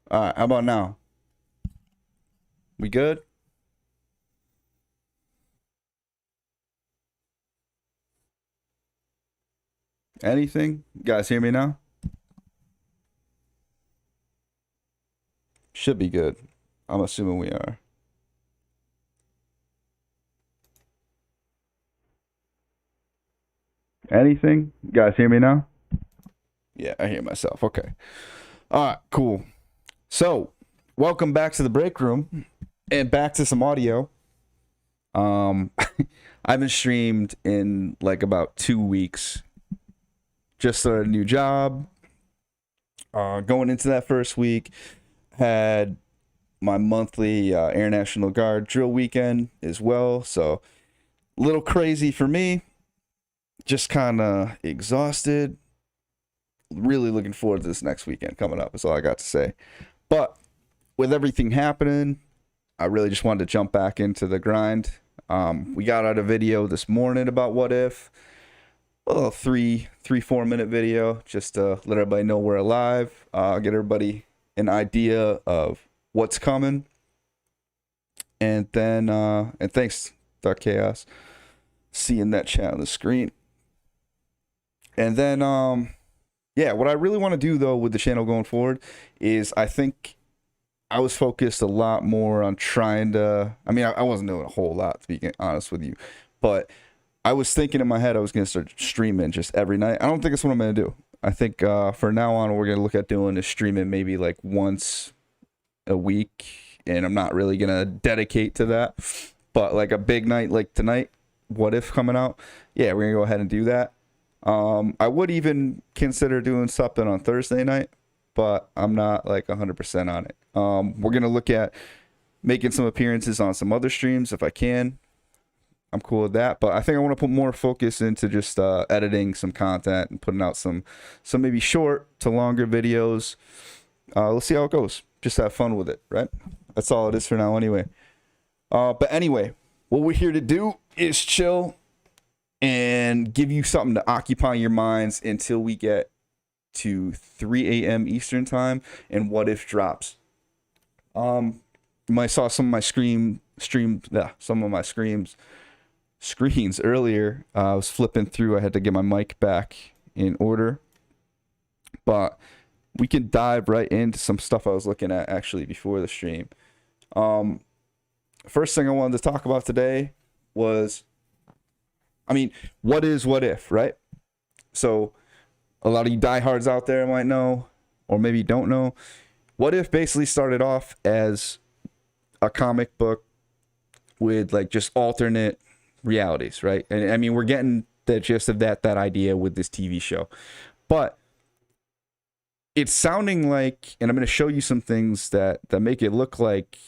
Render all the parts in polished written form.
All right, how about now? We good? Anything? You guys hear me now? Should be good. I'm assuming we are. Anything? You guys hear me now? Yeah, I hear myself. Okay. All right, cool. So, welcome back to the break room and back to some audio. I haven't streamed in like about 2 weeks. Just started a new job. Going into that first week, had my monthly Air National Guard drill weekend as well. So, a little crazy for me. Just kind of exhausted. Really looking forward to this next weekend coming up. That's all I got to say. But with everything happening, I really just wanted to jump back into the grind. We got out a video this morning about What If. A little 4 minute video just to let everybody know we're alive. Get everybody an idea of what's coming. And then, and thanks, Dark Chaos, seeing that chat on the screen. And then, yeah, what I really want to do though with the channel going forward is I think I was focused a lot more on trying to. I mean, I wasn't doing a whole lot to be honest with you, but I was thinking in my head I was gonna start streaming just every night. I don't think that's what I'm gonna do. I think for now on, what we're gonna look at doing is streaming maybe like once a week, and I'm not really gonna dedicate to that. But like a big night like tonight, What If coming out, yeah, we're gonna go ahead and do that. I would even consider doing something on Thursday night, but I'm not like 100% on it. We're gonna look at making some appearances on some other streams if I can. I'm cool with that, but I think I want to put more focus into just editing some content and putting out some maybe short to longer videos. Let's see how it goes. Just have fun with it, right? That's all it is for now anyway. But anyway, what we're here to do is chill and give you something to occupy your minds until we get to 3 a.m. Eastern time and What If drops. You might saw some of my screens earlier. I was flipping through. I had to get my mic back in order, but we can dive right into some stuff I was looking at actually before the stream. First thing I wanted to talk about today was, I mean, what is What If, right? So a lot of you diehards out there might know, or maybe don't know. What If basically started off as a comic book with like just alternate realities, right? And I mean, we're getting the gist of that idea with this TV show, but it's sounding like, and I'm going to show you some things that make it look like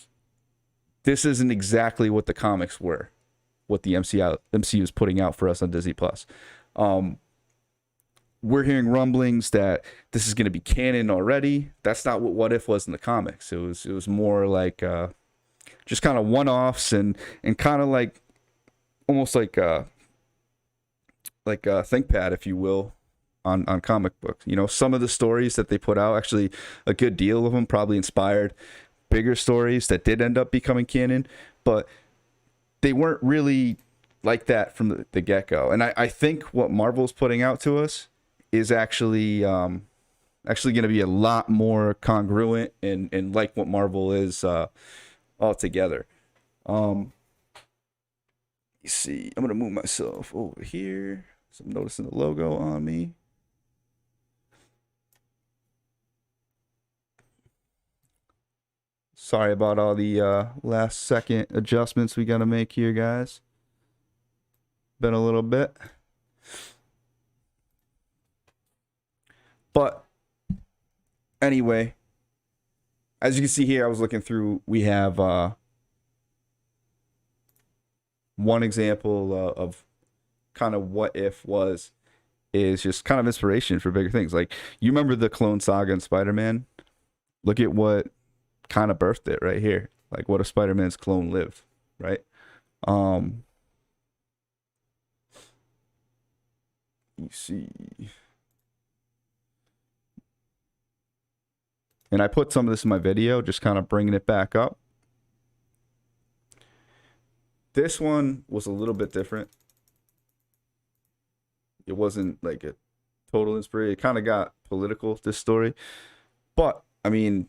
this isn't exactly what the comics were, what the MCU is putting out for us on Disney Plus. We're hearing rumblings that this is going to be canon already. That's not what If was in the comics. It was more like just kind of one-offs and kind of like almost like a ThinkPad, if you will, on comic books. You know, some of the stories that they put out, actually a good deal of them probably inspired bigger stories that did end up becoming canon, but they weren't really like that from the get-go. And I think what Marvel's putting out to us is actually going to be a lot more congruent and like what Marvel is altogether. You see, I'm going to move myself over here. So I'm noticing the logo on me. Sorry about all the last second adjustments we got to make here, guys. Been a little bit. But anyway, as you can see here, I was looking through, we have one example of kind of what If is just kind of inspiration for bigger things. Like, you remember the Clone Saga in Spider-Man? Look at what kind of birthed it right here. Like, what if Spider-Man's clone lived, right? You see, and I put some of this in my video, just kind of bringing it back up. This one was a little bit different. It wasn't like a total inspiration. It kind of got political, this story. But, I mean,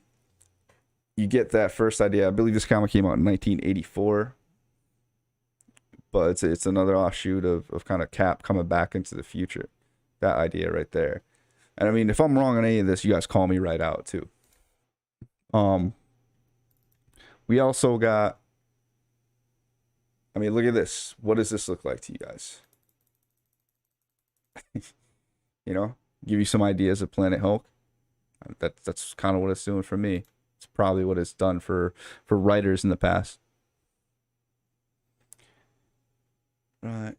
you get that first idea. I believe this comic came out in 1984. But it's another offshoot of kind of Cap coming back into the future. That idea right there. And I mean, if I'm wrong on any of this, you guys call me right out too. We also got, I mean, look at this. What does this look like to you guys? You know, give you some ideas of Planet Hulk. That's kind of what it's doing for me. It's probably what it's done for writers in the past. Right.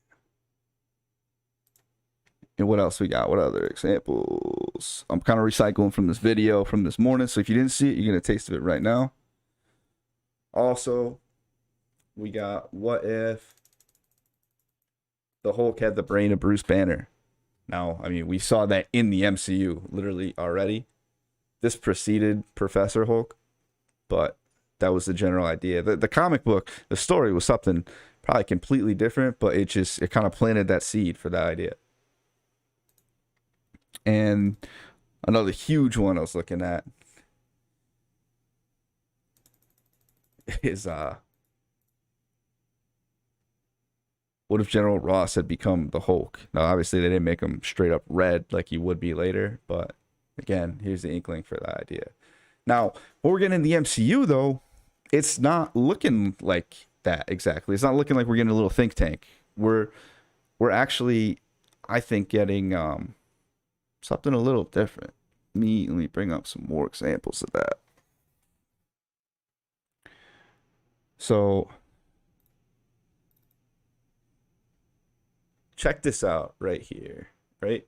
And what else we got? What other examples? I'm kind of recycling from this video from this morning. So if you didn't see it, you're going to taste of it right now. Also, we got what if the Hulk had the brain of Bruce Banner? Now, I mean, we saw that in the MCU literally already. This preceded Professor Hulk, but that was the general idea. The comic book, the story was something probably completely different, but it kind of planted that seed for that idea. And Another huge one I was looking at is what if General Ross had become the Hulk? Now, obviously, they didn't make him straight up red like he would be later, but again, here's the inkling for that idea. Now, what we're getting in the MCU, though, it's not looking like that exactly. It's not looking like we're getting a little think tank. We're actually, I think, getting something a little different. Let me bring up some more examples of that. So check this out right here, right?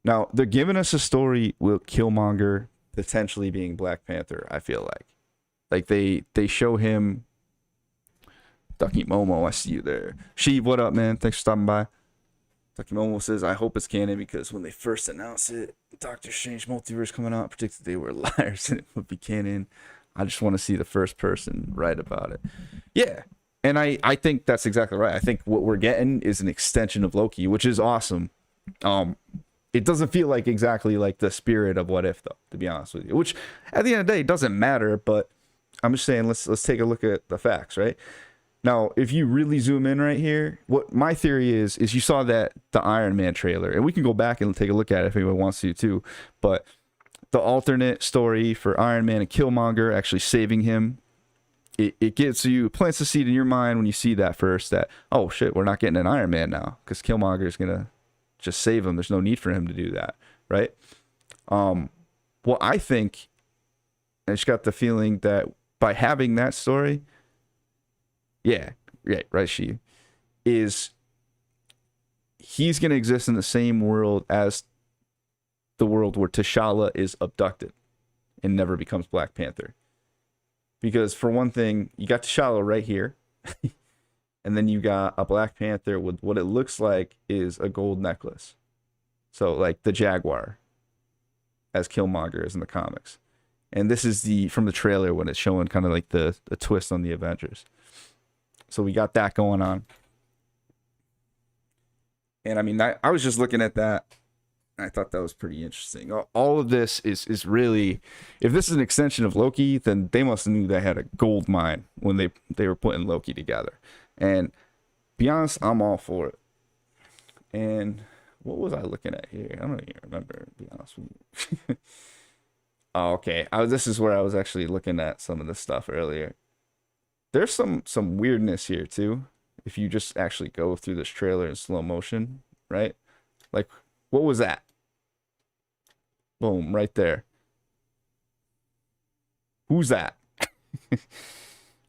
Now, they're giving us a story with Killmonger potentially being Black Panther, I feel like. Like, they show him... Ducky Momo, I see you there. Sheev, what up, man? Thanks for stopping by. Ducky Momo says, I hope it's canon because when they first announced it, Doctor Strange Multiverse coming out, predicted they were liars and it would be canon. I just want to see the first person write about it. Yeah, and I think that's exactly right. I think what we're getting is an extension of Loki, which is awesome. It doesn't feel like exactly like the spirit of What If, though, to be honest with you. Which, at the end of the day, doesn't matter. But I'm just saying, let's take a look at the facts, right? Now, if you really zoom in right here, what my theory is you saw the Iron Man trailer, and we can go back and take a look at it if anyone wants to too. But the alternate story for Iron Man and Killmonger actually saving him, it plants the seed in your mind when you see that first, that, oh shit, we're not getting an Iron Man now because Killmonger is gonna just save him. There's no need for him to do that, right? Well, I think I just got the feeling that by having that story, right, he's gonna exist in the same world as the world where T'Challa is abducted and never becomes Black Panther. Because for one thing, you got T'Challa right here, and then you got a Black Panther with what it looks like is a gold necklace. So like the Jaguar, as Killmonger is in the comics. And this is from the trailer when it's showing kind of like the twist on the Avengers. So we got that going on. And I mean, I was just looking at that. I thought that was pretty interesting. All of this is really, if this is an extension of Loki, then they must have knew they had a gold mine when they were putting Loki together. And be honest, I'm all for it. And what was I looking at here? I don't even remember, to be honest with you. Oh, okay. This is where I was actually looking at some of this stuff earlier. There's some weirdness here too. If you just actually go through this trailer in slow motion, right? Like, what was that? Boom, right there. Who's that?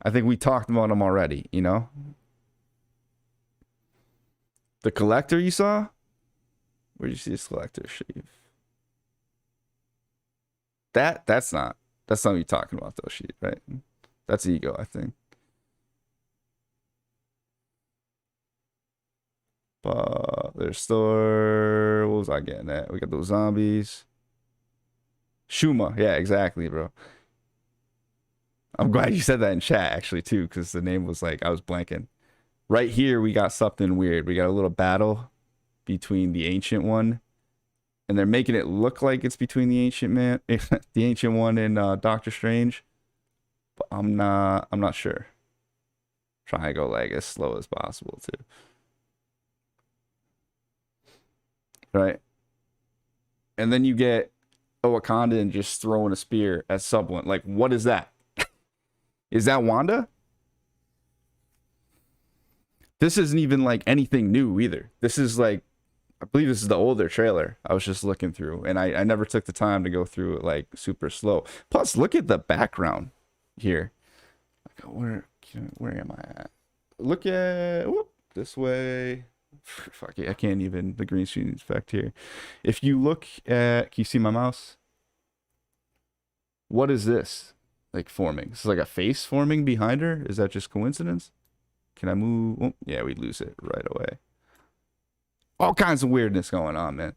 I think we talked about him already, you know? The Collector you saw? Where'd you see this Collector, Sheev? That's not what you're talking about though, Sheev, right? That's Ego, I think. There's Thor. What was I getting at? We got those zombies. Shuma. Yeah, exactly, bro. I'm glad you said that in chat, actually, too, because the name was like, I was blanking. Right here, we got something weird. We got a little battle between the Ancient One, and they're making it look like it's between the Ancient One and Doctor Strange, but I'm not sure. Try to go like as slow as possible, too. Right? And then you get a Wakandan just throwing a spear at someone. Like, what is that? Is that Wanda? This isn't even like anything new either. This is like, I believe this is the older trailer I was just looking through, and I never took the time to go through it like super slow. Plus, look at the background here. Where am I at? Look at this way. Fuck it, I can't even, the green screen effect here. If you look at, can you see my mouse? What is this like forming? This is like a face forming behind her. Is that just coincidence? Can I move? Oh, yeah, we lose it right away. All kinds of weirdness going on, man.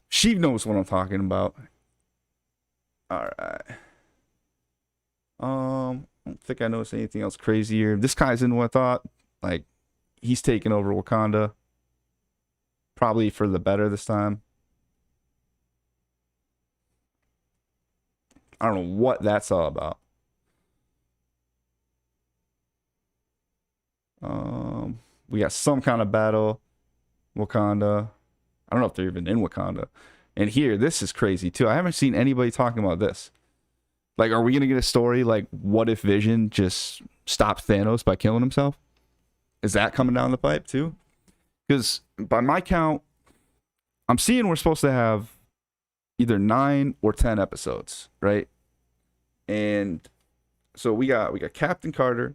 She knows what I'm talking about. All right. I don't think I noticed anything else crazy here. This guy's in what I thought. Like, he's taking over Wakanda. Probably for the better this time. I don't know what that's all about. We got some kind of battle. Wakanda. I don't know if they're even in Wakanda. And here, this is crazy too. I haven't seen anybody talking about this. Like, are we gonna get a story like, what if Vision just stopped Thanos by killing himself? Is that coming down the pipe too? Because by my count, I'm seeing we're supposed to have either 9 or 10 episodes, right? And so we got Captain Carter,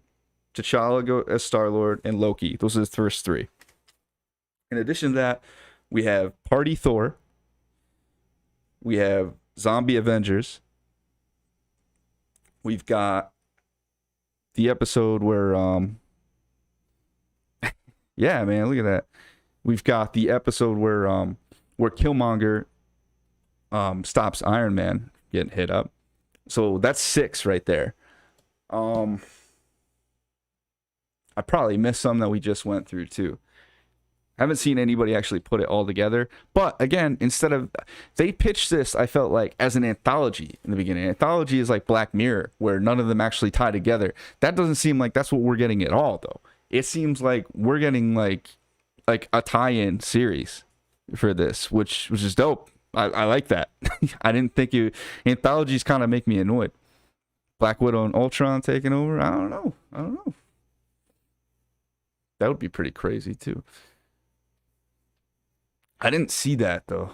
T'Challa go as Star-Lord, and Loki. Those are the first 3. In addition to that, we have Party Thor. We have Zombie Avengers. We've got the episode where yeah, man, look at that. We've got the episode where Killmonger stops Iron Man getting hit up. So that's 6 right there. I probably missed some that we just went through too. Haven't seen anybody actually put it all together. But again, instead of, they pitched this, I felt like, as an anthology in the beginning. Anthology is like Black Mirror, where none of them actually tie together. That doesn't seem like that's what we're getting at all, though. It seems like we're getting like a tie-in series for this, which is dope. I like that. I didn't think anthologies kind of make me annoyed. Black Widow and Ultron taking over. I don't know. That would be pretty crazy too. I didn't see that though.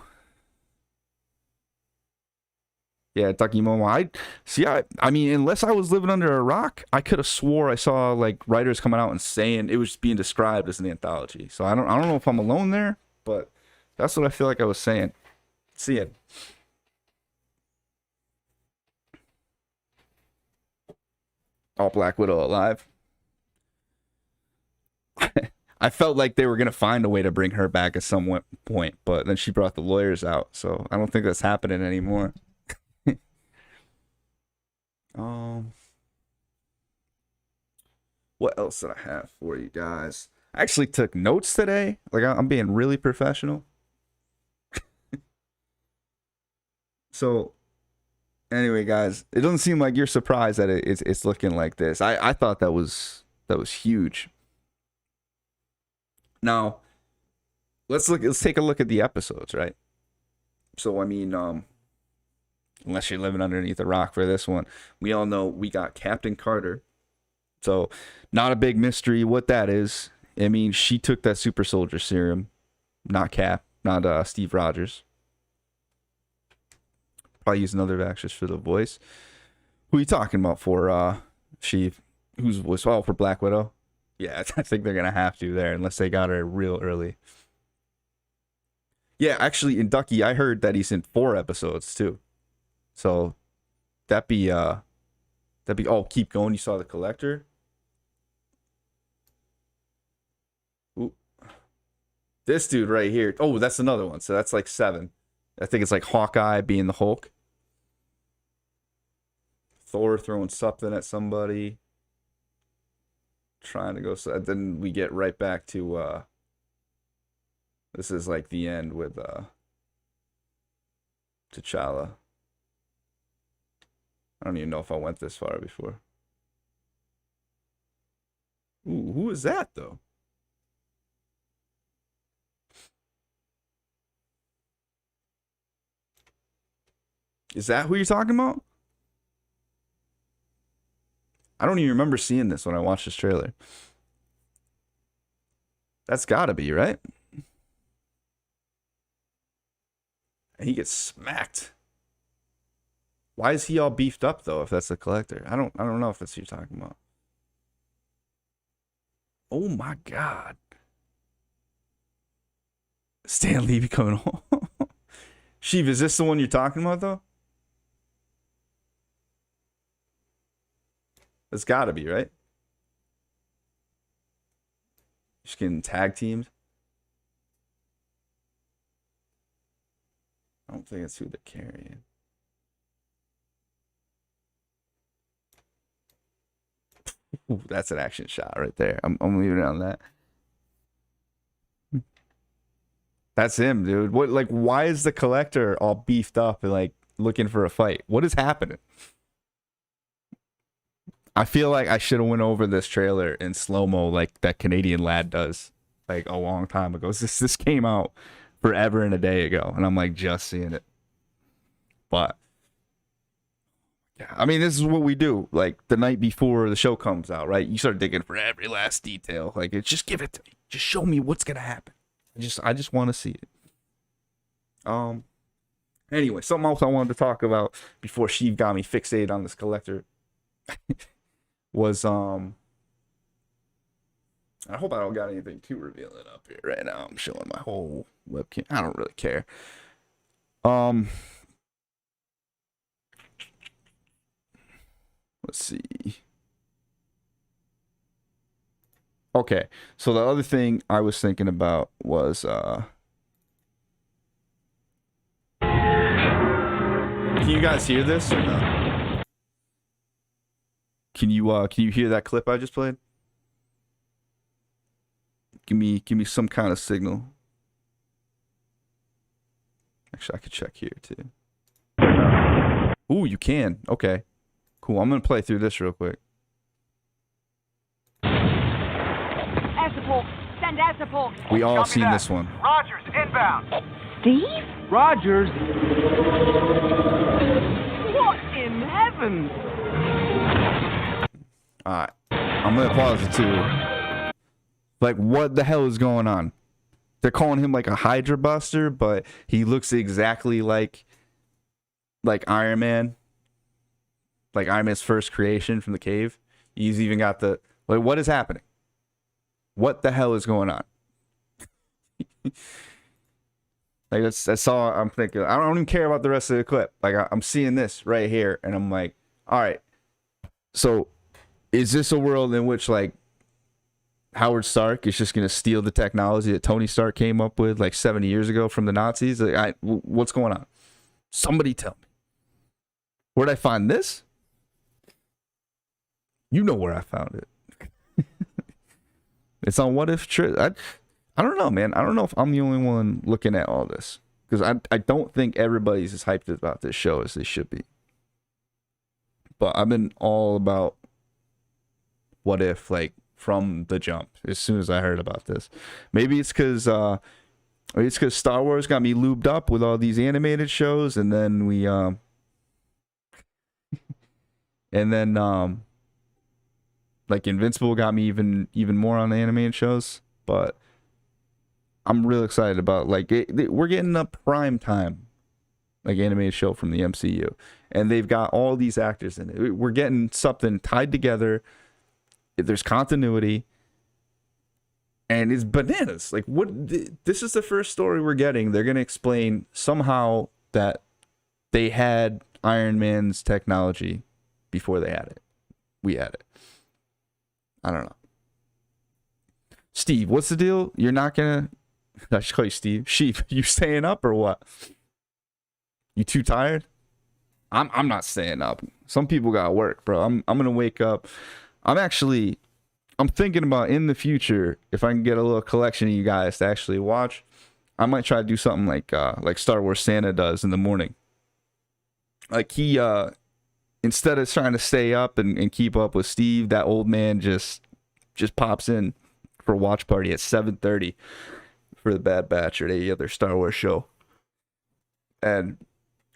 Yeah, Ducky Momo. I mean, unless I was living under a rock, I could have swore I saw like writers coming out and saying it was being described as an anthology. So I don't know if I'm alone there, but that's what I feel like I was saying. Seeing. All Black Widow alive. I felt like they were going to find a way to bring her back at some point, but then she brought the lawyers out, so I don't think that's happening anymore. What else did I have for you guys? I actually took notes today. Like, I'm being really professional. So, anyway, guys, it doesn't seem like you're surprised that it's looking like this. I thought that was huge. Now, let's take a look at the episodes, right? So, I mean, unless you're living underneath a rock for this one, we all know we got Captain Carter. So, not a big mystery what that is. I mean, she took that super soldier serum, not Cap, not Steve Rogers. Probably use another actress for the voice. Who are you talking about for whose voice? Oh, for Black Widow. Yeah, I think they're gonna have to there unless they got her real early. Yeah, actually, in Ducky, I heard that he's in 4 episodes too. So that'd be oh, keep going. You saw The Collector. Ooh. This dude right here. Oh, that's another one. So that's like 7. I think it's like Hawkeye being the Hulk. Thor throwing something at somebody. Trying to go. So then we get right back to this is like the end with T'Challa. I don't even know if I went this far before. Ooh, who is that though? Is that who you're talking about? I don't even remember seeing this when I watched this trailer. That's gotta be, right? And he gets smacked. Why is he all beefed up though, if that's the Collector? I don't know if that's who you're talking about. Oh my god. Stan Lee becoming home. Sheev, is this the one you're talking about though? It's gotta be, right? Just getting tag teamed. I don't think it's who they're carrying. Ooh, that's an action shot right there. I'm leaving it on that. That's him, dude. What, like, why is the Collector all beefed up and like looking for a fight. What is happening? I feel like I should have went over this trailer in slow-mo like that Canadian lad does like a long time ago. This came out forever and a day ago, and I'm like just seeing it. But yeah, I mean, this is what we do. Like the night before the show comes out, right? You start digging for every last detail. Like, just give it to me. Just show me what's gonna happen. I just want to see it. Anyway, something else I wanted to talk about before Sheev got me fixated on this collector was I hope I don't got anything too revealing up here right now. I'm showing my whole webcam. I don't really care. Let's see. Okay, so the other thing I was thinking about was can you guys hear this or no? Can you hear that clip I just played? Give me some kind of signal. Actually, I could check here too. Ooh, you can. Okay. Cool. I'm gonna play through this real quick. Air support. Send air support. We all seen this one. Rogers, inbound. Steve? Rogers? What in heaven? Alright. I'm gonna pause it too. Like, what the hell is going on? They're calling him like a Hydra Buster, but he looks exactly like Iron Man. Like Iron Man's first creation from the cave. He's even got the... Like, what is happening? What the hell is going on? Like, that's all I'm thinking. I don't even care about the rest of the clip. Like, I'm seeing this right here, and I'm like, all right. So, is this a world in which, like, Howard Stark is just going to steal the technology that Tony Stark came up with, like, 70 years ago from the Nazis? Like, what's going on? Somebody tell me. Where'd I find this? You know where I found it. It's on What If. I don't know, man. I don't know if I'm the only one looking at all this. Because I don't think everybody's as hyped about this show as they should be. But I've been all about What If, like, from the jump, as soon as I heard about this. Maybe it's because Star Wars got me lubed up with all these animated shows, and then we like Invincible got me even more on the animated shows. But I'm real excited about, like, we're getting a prime time like animated show from the MCU, and they've got all these actors in it. We're getting something tied together. There's continuity, and it's bananas. Like, what? This is the first story we're getting. They're gonna explain somehow that they had Iron Man's technology before they had it. We had it. I don't know. Steve, what's the deal? You're not gonna... I should call you Steve. Sheep, you staying up or what? You too tired? I'm not staying up. Some people got work, bro. I'm gonna wake up. I'm thinking about, in the future, if I can get a little collection of you guys to actually watch, I might try to do something like Star Wars Santa does in the morning. Like, he instead of trying to stay up and keep up with Steve, that old man just pops in for a watch party at 7:30 for the Bad Batch or any other Star Wars show. And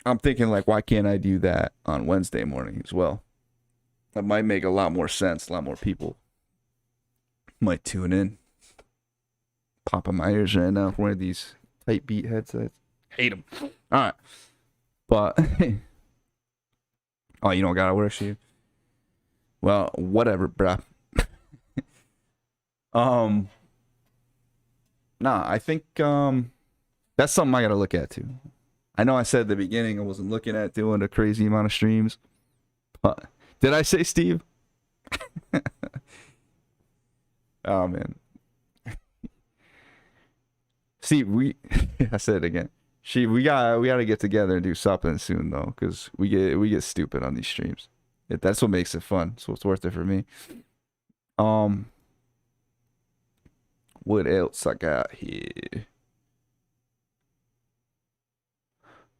I'm thinking, like, why can't I do that on Wednesday morning as well? That might make a lot more sense. A lot more people might tune in. Popping my ears right now for one of these tight beat headsets. Hate them. All right. But, oh, you don't got to work, Steve? Well, whatever, bruh. Nah, I think that's something I got to look at, too. I know I said at the beginning I wasn't looking at doing a crazy amount of streams. But, did I say Steve? Oh, man. See, I said it again. We gotta get together and do something soon, though, because we get stupid on these streams. That's what makes it fun. So it's worth it for me. What else I got here?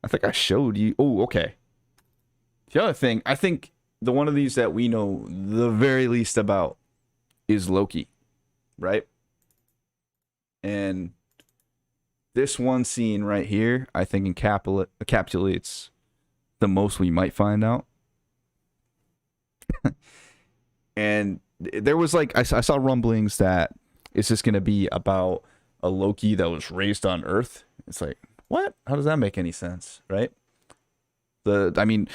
I think I showed you. Oh, okay. The other thing, I think the one of these that we know the very least about is Loki, right? And this one scene right here, I think encapsulates the most we might find out. And there was like, I saw rumblings that it's just going to be about a Loki that was raised on Earth. It's like, what? How does that make any sense, right? I mean,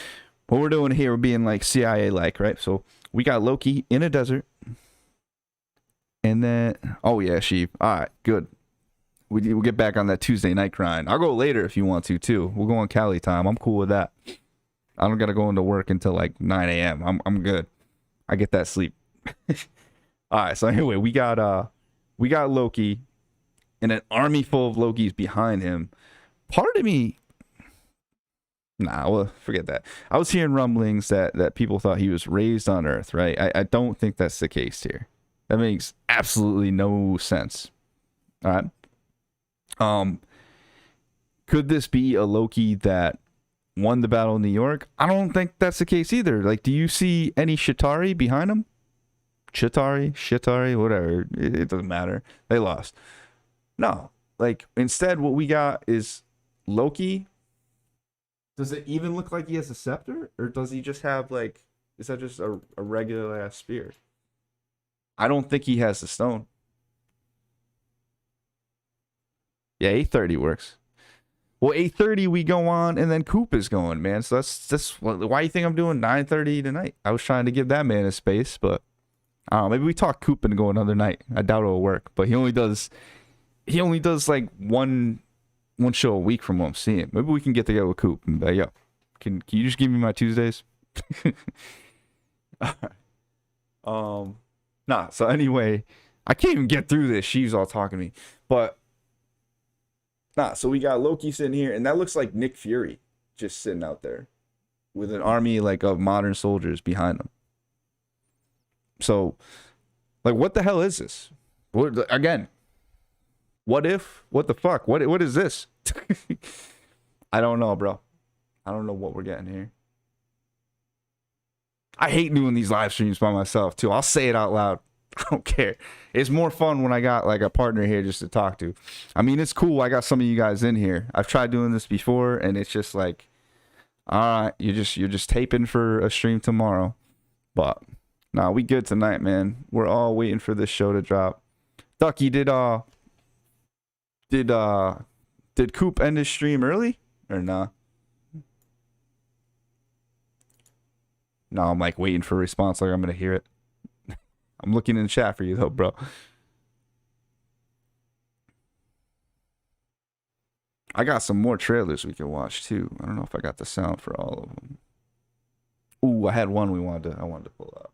what we're doing here, we're being like CIA-like, right? So we got Loki in a desert. And then, oh yeah, Sheev. All right, good. We'll get back on that Tuesday night grind. I'll go later if you want to, too. We'll go on Cali time. I'm cool with that. I don't got to go into work until like 9 a.m. I'm good. I get that sleep. All right, so anyway, we got Loki and an army full of Lokis behind him. Part of me, well, forget that. I was hearing rumblings that people thought he was raised on Earth, right? I don't think that's the case here. That makes absolutely no sense. All right. Could this be a Loki that won the battle in New York? I don't think that's the case either. Like, do you see any Chitauri behind him? Chitauri, whatever. It doesn't matter. They lost. No. Like, instead, what we got is Loki. Does it even look like he has a scepter? Or does he just have, like, is that just a regular ass spear? I don't think he has the stone. Yeah, 8:30 works. Well, 8:30 we go on, and then Coop is going, man. So that's why do you think I'm doing 9:30 tonight? I was trying to give that man a space, but I don't know. Maybe we talk Coop and go another night. I doubt it'll work, but he only does like one show a week from what I'm seeing. Maybe we can get together with Coop and be like, yo, can you just give me my Tuesdays? Nah. So anyway, I can't even get through this. She's all talking to me, but. Nah, so we got Loki sitting here, and that looks like Nick Fury just sitting out there with an army like of modern soldiers behind him. So, like, what the hell is this? Again, what if? What the fuck? What is this? I don't know, bro. I don't know what we're getting here. I hate doing these live streams by myself, too. I'll say it out loud. I don't care. It's more fun when I got like a partner here just to talk to. I mean, it's cool. I got some of you guys in here. I've tried doing this before, and it's just like, all right, you're just taping for a stream tomorrow. But nah, we good tonight, man. We're all waiting for this show to drop. Ducky, did Coop end his stream early or nah? No, I'm like waiting for a response, like I'm gonna hear it. I'm looking in the chat for you, though, bro. I got some more trailers we can watch, too. I don't know if I got the sound for all of them. Ooh, I had one I wanted to pull up.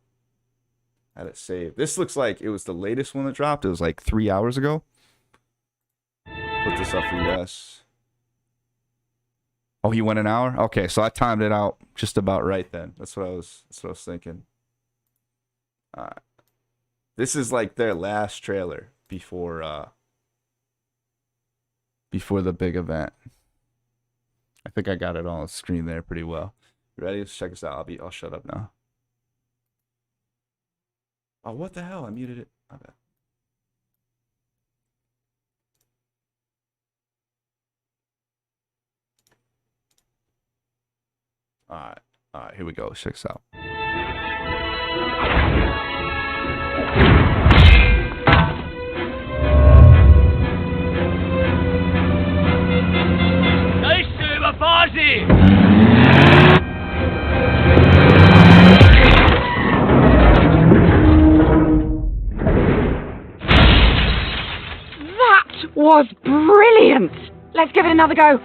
I had it saved. This looks like it was the latest one that dropped. It was like 3 hours ago. Put this up for you guys. Oh, he went an hour? Okay, so I timed it out just about right then. That's what I was thinking. All right. This is like their last trailer before the big event. I think I got it on the screen there pretty well. You ready? Let's check this out. I'll shut up now. Oh, what the hell? I muted it. My bad. All right, here we go. Let's check this out. That was brilliant! Let's give it another go.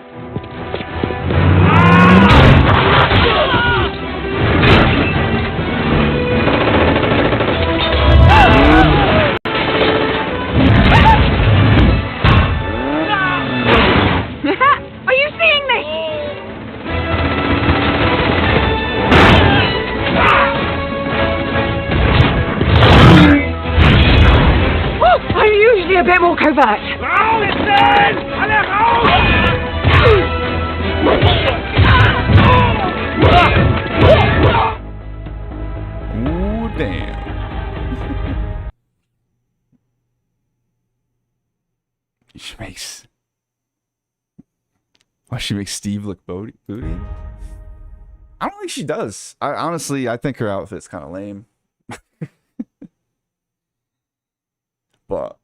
Are you seeing this? I'm usually a bit more covert. she makes Steve look booty. I don't think she does. I think her outfit's kind of lame. But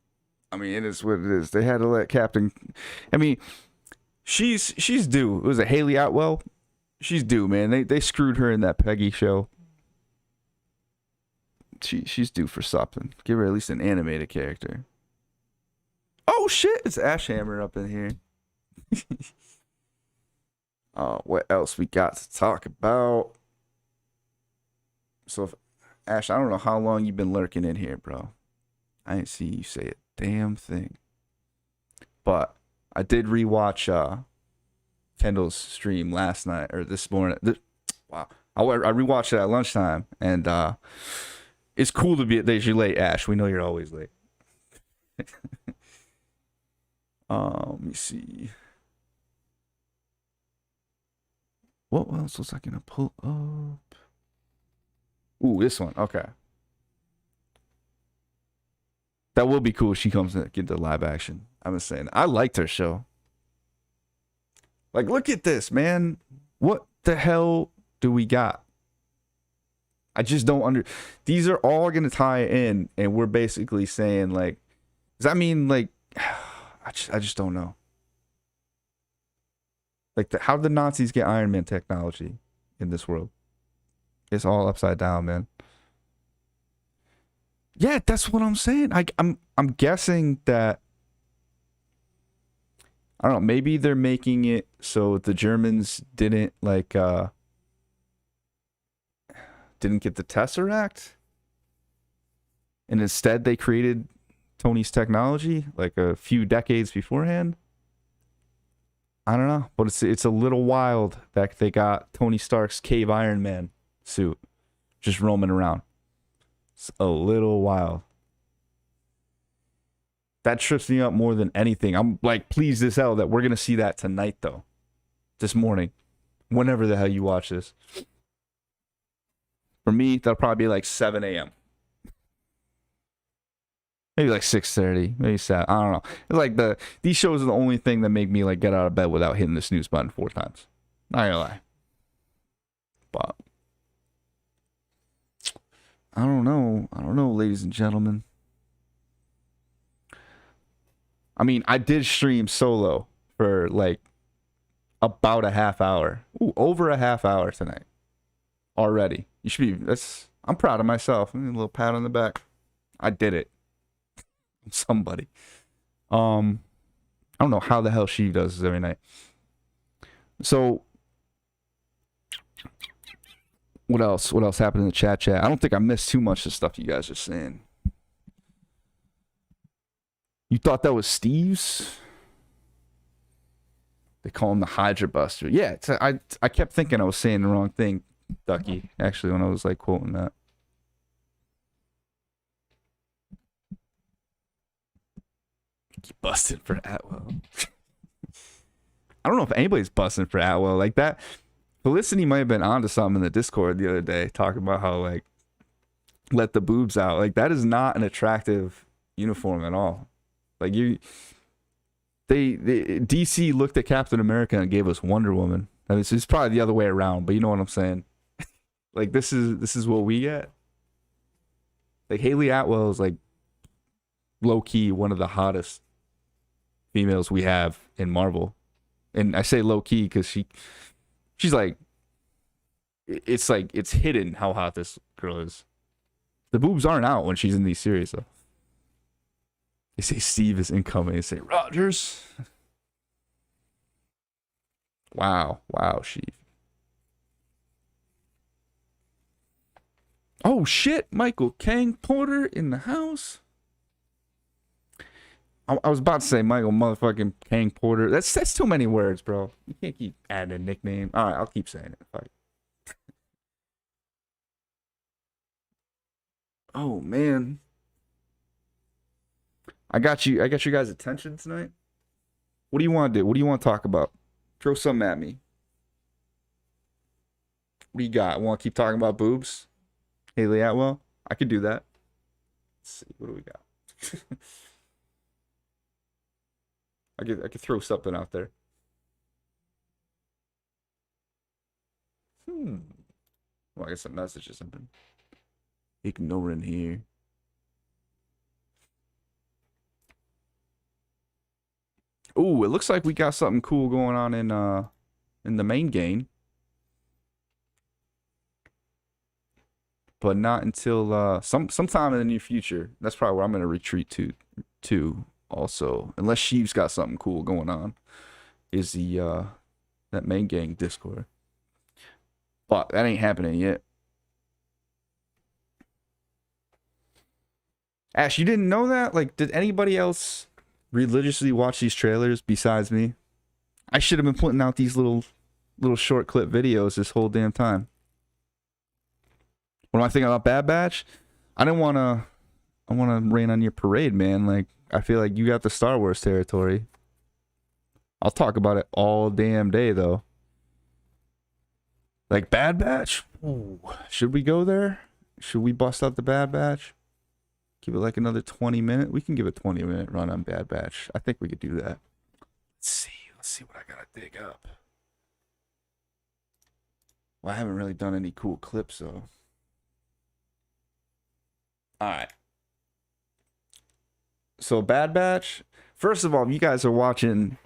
I mean, it is what it is. They had to let Captain. I mean, she's due. Was it Haley Atwell? She's due, man. They screwed her in that Peggy show. She's due for something. Give her at least an animated character. Oh shit! It's Ash Hammer up in here. What else we got to talk about? So, Ash, I don't know how long you've been lurking in here, bro. I didn't see you say a damn thing. But I did rewatch Kendall's stream last night or this morning. Wow, I rewatched it at lunchtime, and it's cool to be that you're late, Ash. We know you're always late. Let me see. What else was I gonna pull up? Ooh, this one. Okay. That will be cool if she comes and get the live action. I'm just saying. I liked her show. Like, look at this, man. What the hell do we got? I just don't these are all gonna tie in, and we're basically saying, like, does that mean, like, I just don't know. Like, how did the Nazis get Iron Man technology in this world? It's all upside down, man. Yeah, that's what I'm saying. I'm guessing that, I don't know, maybe they're making it so the Germans didn't get the Tesseract, and instead they created Tony's technology like a few decades beforehand. I don't know, but it's a little wild that they got Tony Stark's Cave Iron Man suit just roaming around. It's a little wild. That trips me up more than anything. I'm like pleased as hell that we're gonna see that tonight, though. This morning, whenever the hell you watch this. For me, that'll probably be like 7 a.m. Maybe like 6:30, maybe 7. I don't know. It's like these shows are the only thing that make me like get out of bed without hitting the snooze button 4 times. Not gonna lie. But I don't know, ladies and gentlemen. I mean, I did stream solo for like about a half hour. Ooh, over a half hour tonight. Already. You should be, I'm proud of myself. A little pat on the back. I did it. Somebody. I don't know how the hell she does this every night. So what else happened in the chat? I don't think I missed too much of the stuff you guys are saying. You thought that was Steve's? They call him the Hydra Buster. Yeah, I kept thinking I was saying the wrong thing, Ducky, actually, when I was like quoting that. Busted for Atwell. I don't know if anybody's busting for Atwell like that. Felicity might have been onto something in the Discord the other day, talking about how, like, let the boobs out. Like, that is not an attractive uniform at all. Like, DC looked at Captain America and gave us Wonder Woman. I mean, it's probably the other way around, but you know what I'm saying. Like, this is what we get. Like, Haley Atwell is like low key one of the hottest females we have in Marvel, and I say low key because she's like, it's like it's hidden how hot this girl is. The boobs aren't out when she's in these series though. They say Steve is incoming. They say Rogers. Wow, Sheev. Oh shit, Michael Kang Porter in the house. I was about to say Michael motherfucking Kang Porter. That's too many words, bro. You can't keep adding a nickname. All right, I'll keep saying it. Fuck. Oh man, I got you guys' attention tonight. What do you want to do? What do you want to talk about? Throw something at me. What do you got? Want to keep talking about boobs? Haley Atwell? I could do that. Let's see. What do we got? I could throw something out there. Well, I guess a message or something. Ignoring here. Ooh, it looks like we got something cool going on in the main game. But not until sometime in the near future. That's probably where I'm gonna retreat to also. Unless Sheev's got something cool going on. Is the that main gang Discord. But that ain't happening yet. Ash, you didn't know that? Like, did anybody else religiously watch these trailers besides me? I should have been putting out these little short clip videos this whole damn time. What am I thinking about Bad Batch? I wanna rain on your parade, man. Like, I feel like you got the Star Wars territory. I'll talk about it all damn day though. Like Bad Batch? Ooh, should we go there? Should we bust out the Bad Batch? Give it like another 20 minutes. We can give a 20-minute run on Bad Batch. I think we could do that. Let's see what I gotta dig up. Well, I haven't really done any cool clips though. Alright. So Bad Batch. First of all, if you guys are watching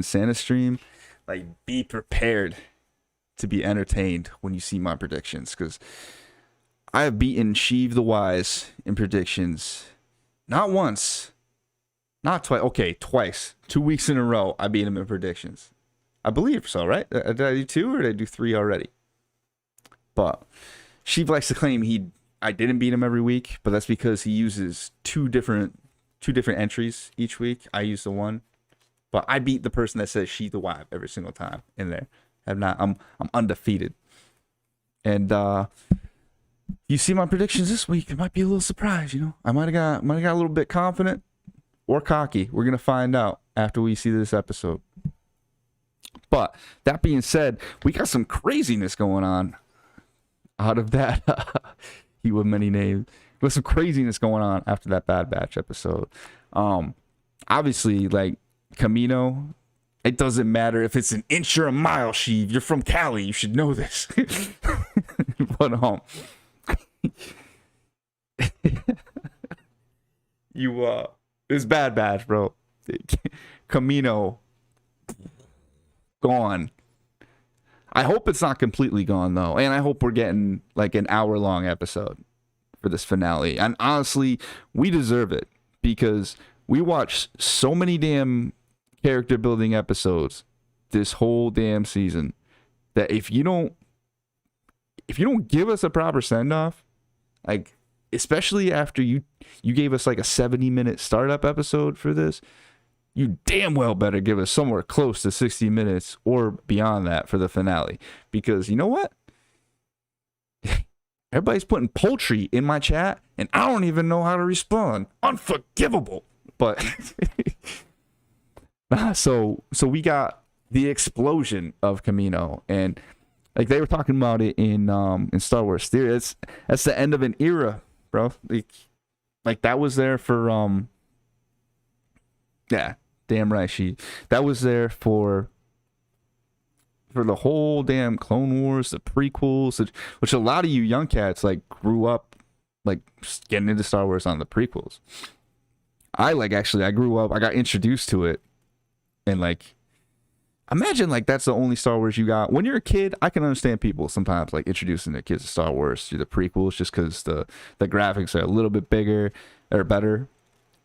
Santa stream, like, be prepared to be entertained when you see my predictions, because I have beaten Sheev the Wise in predictions. Not once. Not twice. Okay, twice. 2 weeks in a row, I beat him in predictions. I believe so, right? Did I do 2 or did I do 3 already? But Sheev likes to claim I didn't beat him every week, but that's because he uses two different entries each week. I use the one. But I beat the person that says Sheev the Wise every single time in there. I'm undefeated. And you see my predictions this week, it might be a little surprise, you know. I might have got a little bit confident or cocky. We're gonna find out after we see this episode. But that being said, we got some craziness going on out of that. He with many names. With some craziness going on after that Bad Batch episode. Obviously, like Kamino, it doesn't matter if it's an inch or a mile, Sheev. You're from Cali. You should know this. But it's Bad Batch, bro. Kamino gone. I hope it's not completely gone though, and I hope we're getting like an hour-long episode for this finale. And honestly, we deserve it because we watched so many damn character building episodes this whole damn season that if you don't give us a proper send-off, like especially after you gave us like a 70-minute startup episode for this, you damn well better give us somewhere close to 60 minutes or beyond that for the finale. Because you know what? Everybody's putting poultry in my chat, and I don't even know how to respond. Unforgivable. But so we got the explosion of Kamino, and like they were talking about it in Star Wars Theory. That's the end of an era, bro. Like that was there for yeah, damn right, that was there for the whole damn Clone Wars, the prequels, which a lot of you young cats like grew up like getting into Star Wars on the prequels. I grew up, I got introduced to it, and like imagine like that's the only Star Wars you got. When you're a kid, I can understand people sometimes like introducing their kids to Star Wars through the prequels just because the graphics are a little bit bigger or better.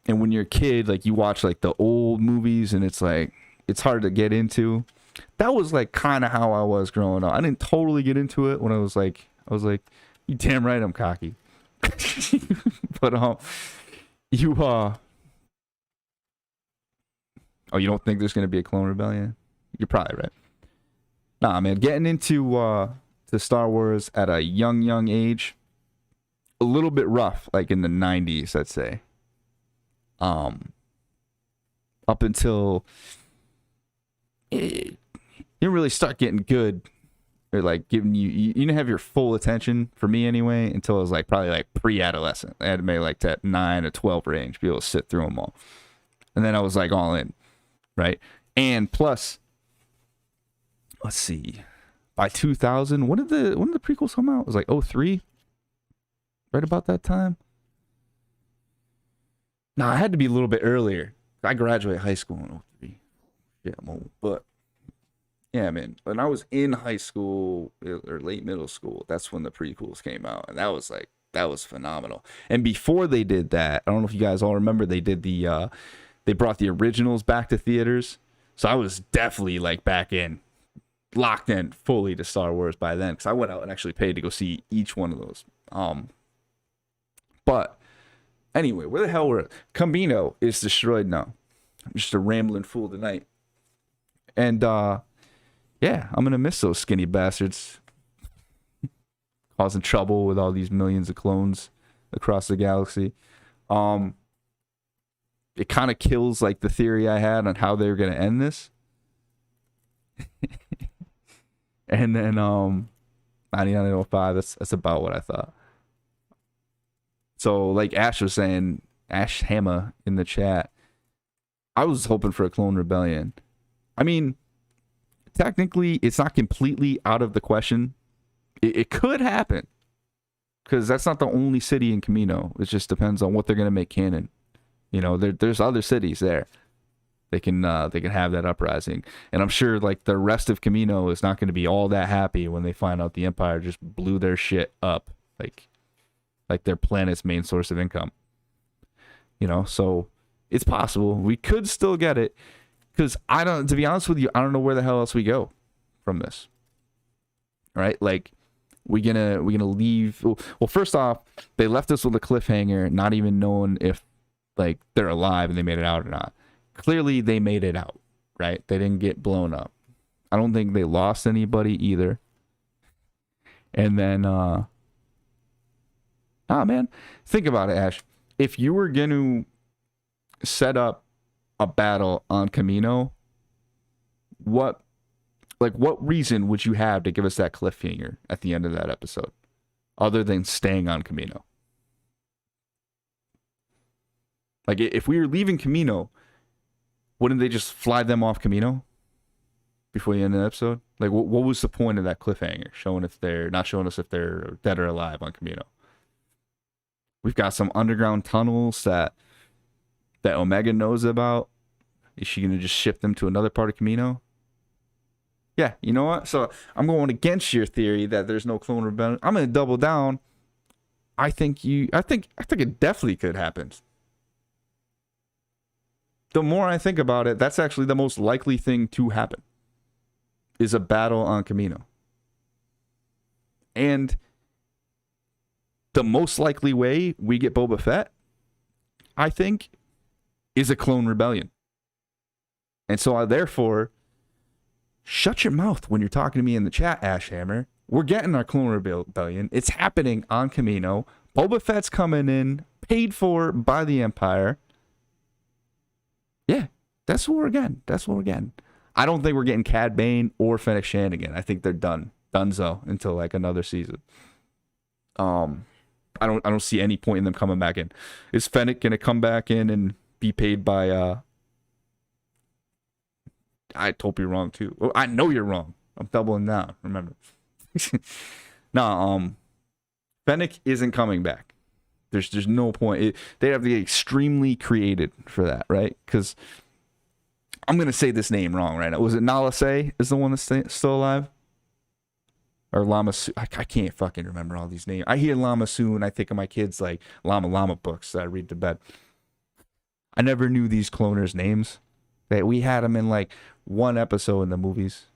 And when you're a kid, like you watch like the old movies and it's like it's hard to get into. That was like kind of how I was growing up. I didn't totally get into it when I was like, you damn right I'm cocky. But you you don't think there's gonna be a clone rebellion? You're probably right. Nah, man, getting into to Star Wars at a young age, a little bit rough, like in the 90s, I'd say. Up until it didn't really start getting good or like giving you didn't have your full attention, for me anyway, until I was like probably like pre-adolescent. I had to make like that 9 or 12 range, be able to sit through them all. And then I was like all in, right? And plus, let's see, by 2000, when did the prequels come out? It was like 03, right about that time. No, I had to be a little bit earlier. I graduated high school in 03. Yeah, I'm old. But yeah, man, when I was in high school or late middle school, that's when the prequels came out, and that was phenomenal. And before they did that, I don't know if you guys all remember, they did they brought the originals back to theaters. So I was definitely like locked in fully to Star Wars by then, because I went out and actually paid to go see each one of those. But anyway, where the hell were Camino is destroyed now. I'm just a rambling fool tonight. And yeah, I'm gonna miss those skinny bastards causing trouble with all these millions of clones across the galaxy. It kind of kills like the theory I had on how they were gonna end this. And then 9905, that's about what I thought. So like Ash was saying, Ash Hammer in the chat, I was hoping for a Clone Rebellion. I mean, technically it's not completely out of the question. It could happen, because that's not the only city in Camino. It just depends on what they're gonna make canon. You know, there's other cities there. They can have that uprising, and I'm sure like the rest of Camino is not going to be all that happy when they find out the Empire just blew their shit up, like their planet's main source of income. You know, so it's possible we could still get it, because to be honest with you, I don't know where the hell else we go from this. All right, like we gonna leave. Well, first off, they left us with a cliffhanger, not even knowing if like they're alive and they made it out or not. Clearly they made it out, right? They didn't get blown up. I don't think they lost anybody either. And then man, think about it, Ash. If you were going to set up a battle on Camino, what reason would you have to give us that cliffhanger at the end of that episode, other than staying on Camino? Like, if we were leaving Camino, wouldn't they just fly them off Camino before the end of the episode? Like, what was the point of that cliffhanger? Not showing us if they're dead or alive on Camino. We've got some underground tunnels that Omega knows about. Is she gonna just ship them to another part of Camino? Yeah, you know what? So I'm going against your theory that there's no Clone Rebellion. I'm gonna double down. I think it definitely could happen. The more I think about it, that's actually the most likely thing to happen, is a battle on Camino. And the most likely way we get Boba Fett, I think, is a Clone Rebellion. And so therefore, shut your mouth when you're talking to me in the chat, Ash Hammer. We're getting our Clone Rebellion. It's happening on Camino. Boba Fett's coming in, paid for by the Empire. Yeah, that's what we're getting. I don't think we're getting Cad Bane or Fennec Shand again. I think they're donezo until like another season. I don't see any point in them coming back in. Is Fennec gonna come back in and be paid by I hope you're wrong too. Well, I know you're wrong. I'm doubling down, remember. Fennec isn't coming back. There's no point. They'd have to get extremely created for that, right? Because I'm going to say this name wrong right now. Was it Nala Se is the one that's still alive? Or Lama Su? I can't fucking remember all these names. I hear Lama Su and I think of my kids like Llama books that I read to bed. I never knew these cloners' names. That we had them in like one episode in the movies.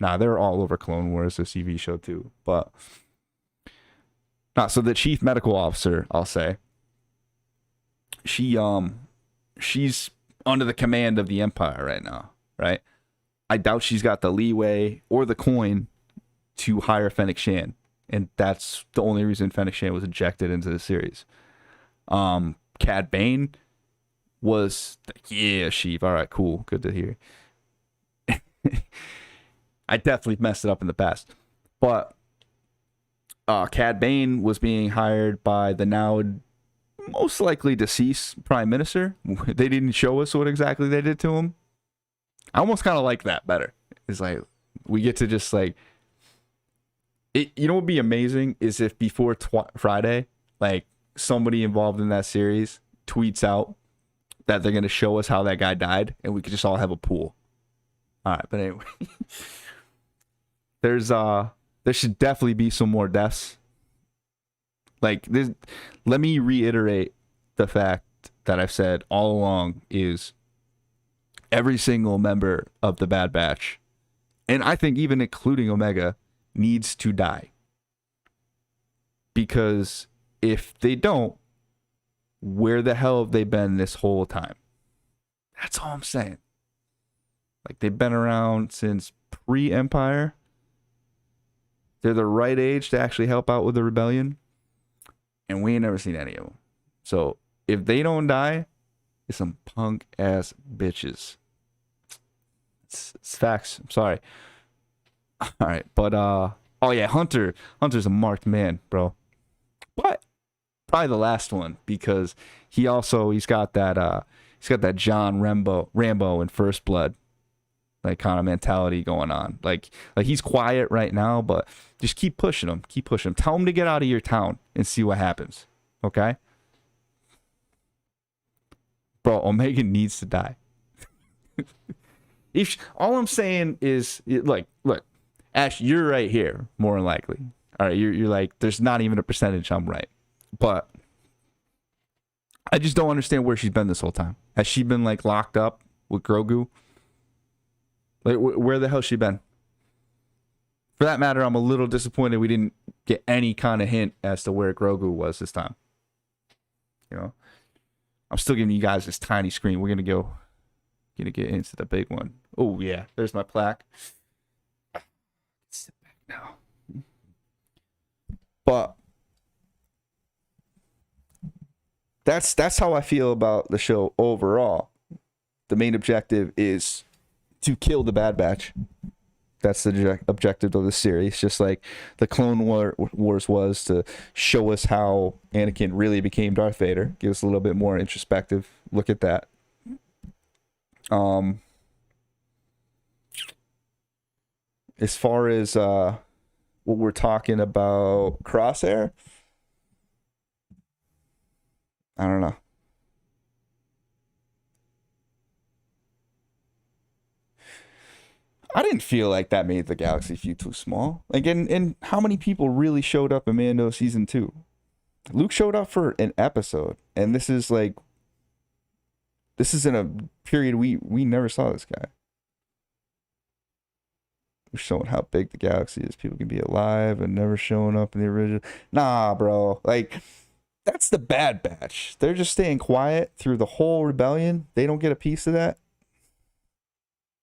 Nah, they're all over Clone Wars, this TV show too. But so the chief medical officer, I'll say, she's under the command of the Empire right now, right? I doubt she's got the leeway or the coin to hire Fennec Shand, and that's the only reason Fennec Shand was ejected into the series. Cad Bane was, Sheev. All right, cool, good to hear. I definitely messed it up in the past, but Cad Bane was being hired by the now most likely deceased prime minister. They didn't show us what exactly they did to him. I almost kind of like that better. It's like we get to just like You know what would be amazing is if before Friday, like somebody involved in that series tweets out that they're going to show us how that guy died, and we could just all have a pool. All right, but anyway, there should definitely be some more deaths. Like this, let me reiterate the fact that I've said all along is every single member of the Bad Batch, and I think even including Omega, needs to die. Because if they don't, where the hell have they been this whole time? That's all I'm saying. Like, they've been around since pre-Empire. They're the right age to actually help out with the rebellion. And we ain't never seen any of them. So, if they don't die, it's some punk-ass bitches. It's facts. I'm sorry. All right, but oh yeah, Hunter's a marked man, bro. But probably the last one, because he's got that John Rambo in First Blood, like, kind of mentality going on. Like he's quiet right now, but just keep pushing him. Tell him to get out of your town and see what happens. Okay, bro. Omega needs to die. All I'm saying is, like, look. Ash, you're right here, more than likely. All right, you're like, there's not even a percentage I'm right. But I just don't understand where she's been this whole time. Has she been, like, locked up with Grogu? Like, where the hell's she been? For that matter, I'm a little disappointed we didn't get any kind of hint as to where Grogu was this time. You know? I'm still giving you guys this tiny screen. We're gonna get into the big one. Oh, yeah, there's my plaque. Sit back now. But that's how I feel about the show overall. The main objective is to kill the Bad Batch. That's the objective of the series. Just like the Clone Wars was to show us how Anakin really became Darth Vader. Give us a little bit more introspective look at that. As far as what we're talking about, Crosshair, I don't know. I didn't feel like that made the galaxy feel too small. Like, and how many people really showed up in Mando season 2? Luke showed up for an episode, and this is in a period we never saw this guy. We're showing how big the galaxy is. People can be alive and never showing up in the original. Nah, bro. Like, that's the Bad Batch. They're just staying quiet through the whole rebellion. They don't get a piece of that.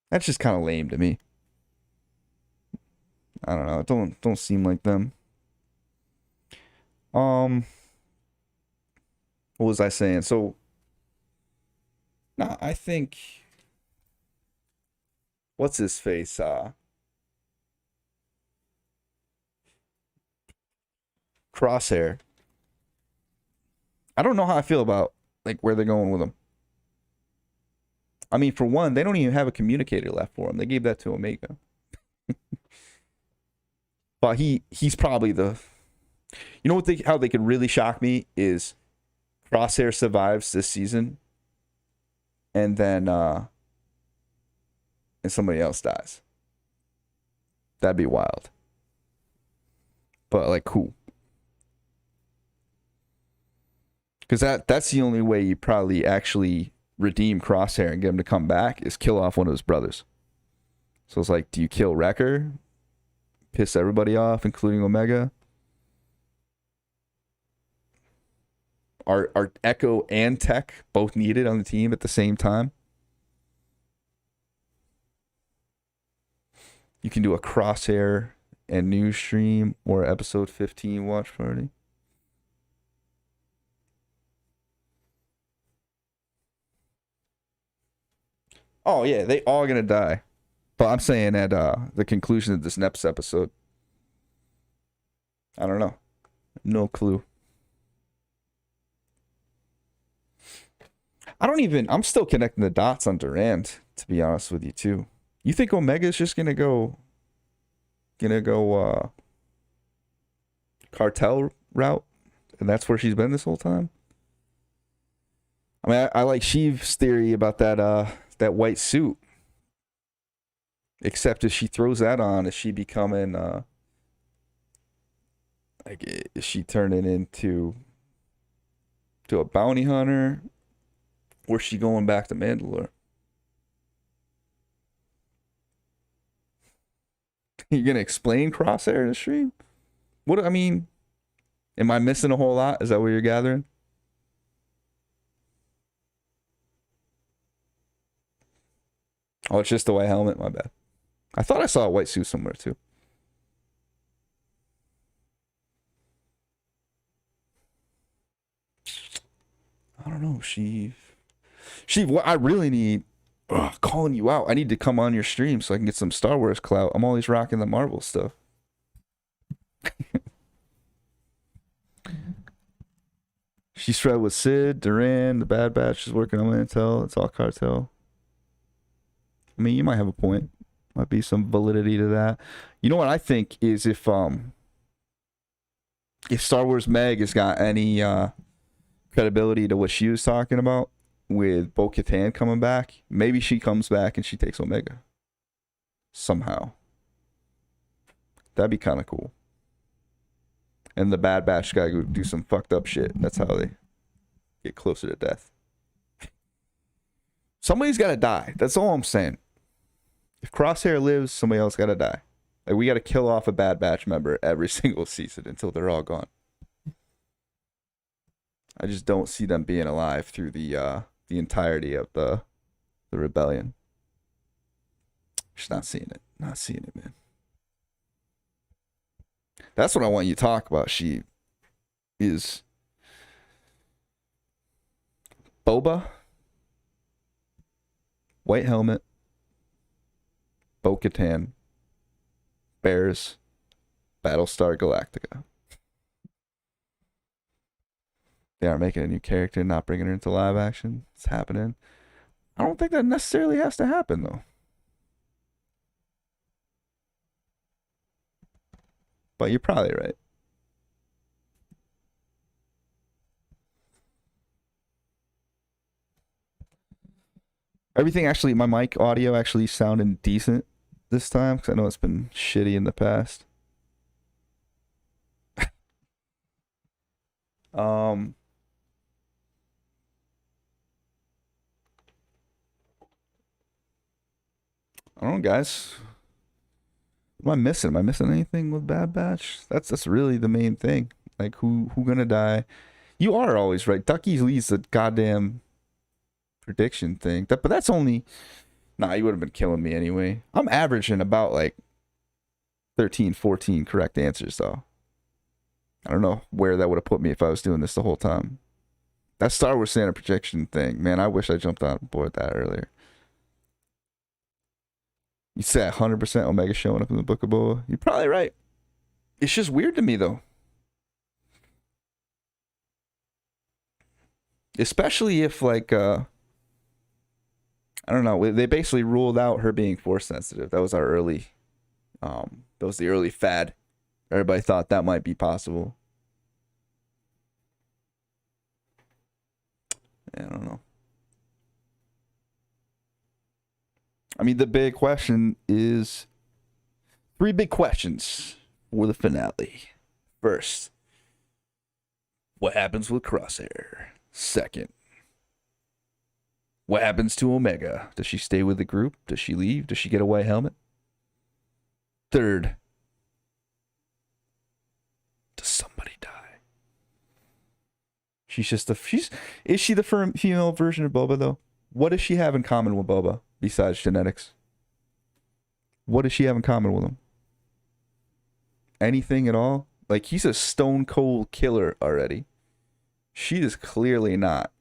That's just kind of lame to me. I don't know. It don't seem like them. What was I saying? So, nah, I think, what's his face? Crosshair. I don't know how I feel about, like, where they're going with him. I mean, for one, they don't even have a communicator left for him. They gave that to Omega. But he's probably the... You know what? How they could really shock me is Crosshair survives this season, and then and somebody else dies. That'd be wild. But, like, cool. Because that's the only way you probably actually redeem Crosshair and get him to come back, is kill off one of his brothers. So it's like, do you kill Wrecker? Piss everybody off, including Omega? Are Echo and Tech both needed on the team at the same time? You can do a Crosshair and news stream or episode 15 watch party. Oh, yeah, they all gonna die. But I'm saying at the conclusion of this next episode. I don't know. No clue. I'm still connecting the dots on Durant, to be honest with you, too. You think Omega's just gonna go cartel route, and that's where she's been this whole time. I mean, I like Sheev's theory about that white suit. Except if she throws that on, is she becoming like, is she turning into a bounty hunter, or is she going back to Mandalore? You gonna explain Crosshair in the stream? What I mean, am I missing a whole lot? Is that what you're gathering? Oh, it's just the white helmet. My bad. I thought I saw a white suit somewhere too. I don't know. She. What I really need. Calling you out. I need to come on your stream so I can get some Star Wars clout. I'm always rocking the Marvel stuff. She's thread with Sid, Duran, the Bad Batch is working on intel. It's all cartel. I mean, you might have a point. Might be some validity to that. You know what I think is if Star Wars Meg has got any credibility to what she was talking about with Bo-Katan coming back, maybe she comes back and she takes Omega. Somehow. That'd be kind of cool. And the Bad Batch guy go do some fucked up shit. That's how they get closer to death. Somebody's got to die. That's all I'm saying. If Crosshair lives, somebody else got to die. Like, we got to kill off a Bad Batch member every single season until they're all gone. I just don't see them being alive through the entirety of the rebellion. Just not seeing it. Not seeing it, man. That's what I want you to talk about, She is Boba, white helmet, Bo-Katan, Bears, Battlestar Galactica. They are making a new character, not bringing her into live action. It's happening. I don't think that necessarily has to happen, though. But you're probably right. Everything actually, my mic audio actually sounded decent this time, because I know it's been shitty in the past. I don't know, guys. What am I missing? Am I missing anything with Bad Batch? That's really the main thing. Like, who gonna die? You are always right. Ducky leads the goddamn prediction thing. But that's only... Nah, you would have been killing me anyway. I'm averaging about, like, 13, 14 correct answers, though. I don't know where that would have put me if I was doing this the whole time. That Star Wars Santa projection thing, man, I wish I jumped on board that earlier. You said 100% Omega showing up in the Book of Boba. You're probably right. It's just weird to me, though. Especially if, like, I don't know. They basically ruled out her being force sensitive. That was our early, that was the early fad. Everybody thought that might be possible. I don't know. I mean, the big question is 3 big questions for the finale. First, what happens with Crosshair? Second, what happens to Omega? Does she stay with the group? Does she leave? Does she get a white helmet? Third, does somebody die? Is she the female version of Boba, though? What does she have in common with Boba besides genetics? What does she have in common with him? Anything at all? Like, he's a stone cold killer already. She is clearly not.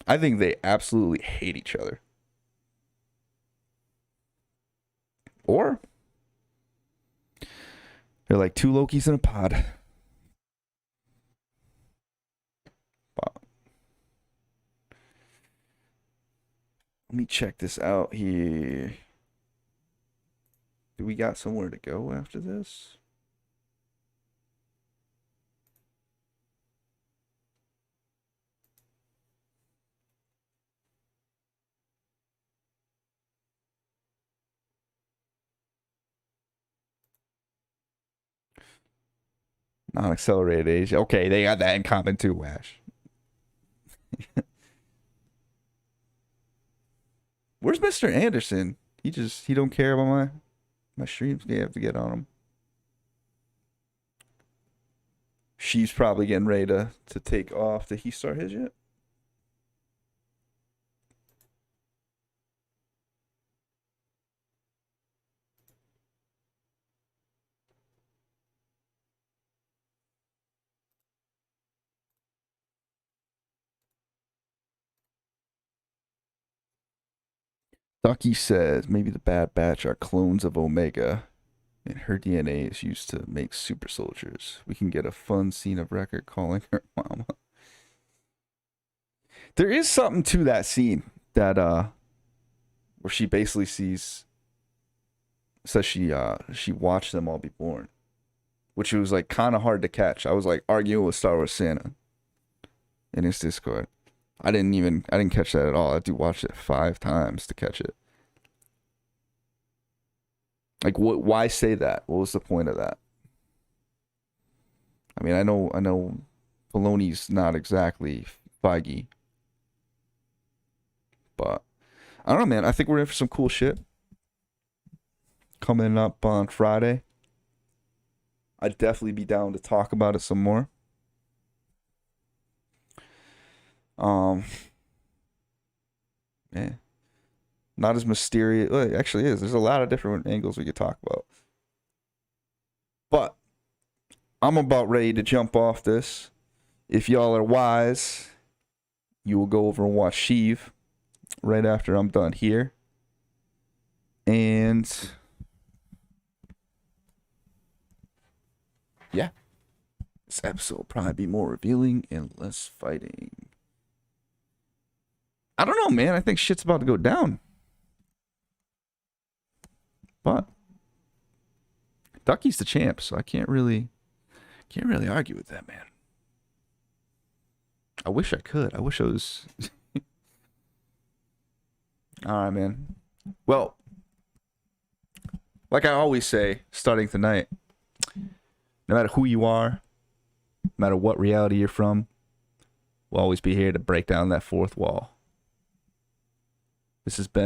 I think they absolutely hate each other. Or they're like 2 Lokis in a pod. Wow. Let me check this out here. Do we got somewhere to go after this? Non-accelerated age. Okay, they got that in common too, Wash. Where's Mr. Anderson? He don't care about my streams. You have to get on him. She's probably getting ready to take off. Did he start his yet? Ducky says maybe the Bad Batch are clones of Omega, and her DNA is used to make super soldiers. We can get a fun scene of Wrecker calling her mama. There is something to that scene that where she basically says she watched them all be born, which was like kind of hard to catch. I was like arguing with Star Wars Santa in his Discord. I didn't catch that at all. I had to watch it 5 times to catch it. Like, why say that? What was the point of that? I mean, I know Filoni's not exactly Feige, but I don't know, man. I think we're in for some cool shit coming up on Friday. I'd definitely be down to talk about it some more. Yeah, not as mysterious. Well, it actually is. There's a lot of different angles we could talk about. But I'm about ready to jump off this. If y'all are wise, you will go over and watch Sheev right after I'm done here. And yeah, this episode will probably be more revealing and less fighting. I don't know, man. I think shit's about to go down. But Ducky's the champ, so I can't really argue with that, man. I wish I could. I wish I was. All right, man. Well, like I always say, starting tonight, no matter who you are, no matter what reality you're from, we'll always be here to break down that fourth wall. This has been